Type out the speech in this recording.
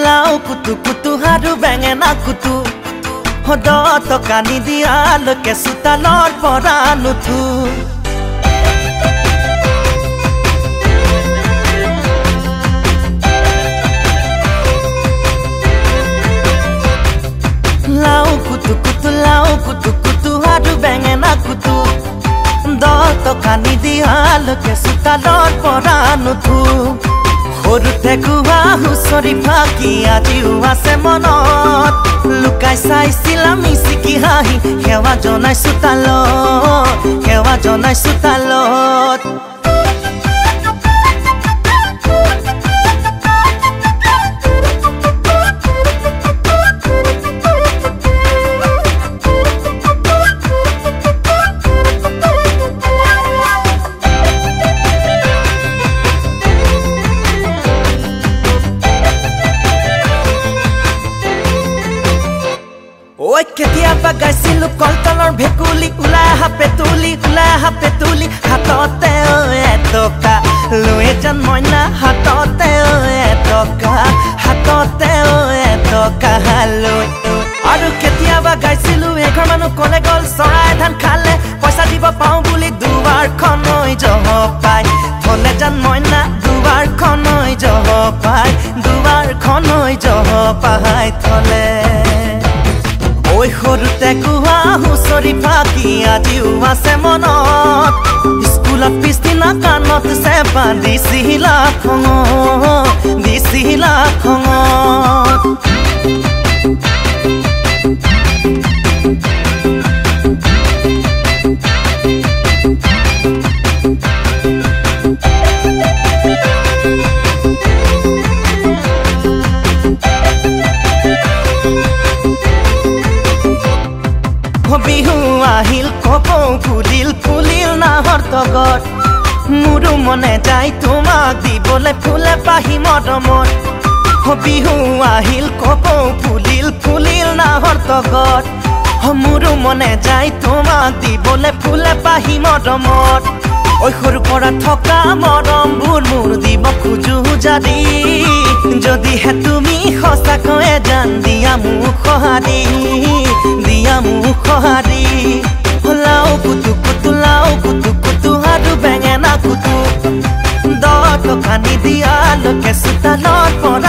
লাও কুতু কুতু হাৰু বেঙেনা কুতু হদত কানি দিয়ালৈকে চোতালৰ পৰা নুঠো লাও কুতু কুতু হাৰু বেঙেনা কুতু দত কানি দিয়ালৈকে চোতালৰ পৰা নুঠো সৰুতে গুৱা হুঁচৰি ফাকি আজিও আছে মনত লুকাই চাইছিলা মিচিকি হাঁহি সেৱা জনাইছো তালত ঐ কেতিয়াবা গাইছিলো কলতলৰ ভেকুলি ওলাই হা পেতুলি হাততে এটকা লৈ যান মইনা হাততে এটকা লৈ আৰু কেতিয়াবা গাইছিলো এঘৰ মানুহ কলে গ'ল চৰাই ধান খালে পইচা দিব পাওঁ বুলি দুৱাৰখন জহ পাই থলে যান মইনা দুৱাৰখন জহ পাই থলে ঐ সৰুতে গুৱা হুঁচৰি ফাকি আজিও আছে মনত স্কুলত পিছদিনা কাণত চেপা দিছিলা খঙত বিহু আহিল কপৌ ফুলিল নাহৰ তগত মোৰো মনে যায় তোমাক দিবলৈ ফুলে পাহি মৰমত বিহু আহিল কপৌ ফুলিল নাহৰ তগত মোৰো মনে যায় তোমাক দিবলৈ ফুলে পাহি মৰমত ঐ সৰু পৰা থকা মৰমবোৰ মোৰ দিব খোজো জাৰি যদিহে তুমি সঁচাকৈয়ে জান দিয়া মোক সঁহাৰি লাও কুতু কুতু হাৰু বেঙেনা কুতু দত কানি দিয়ালৈকে চোতালৰ পৰা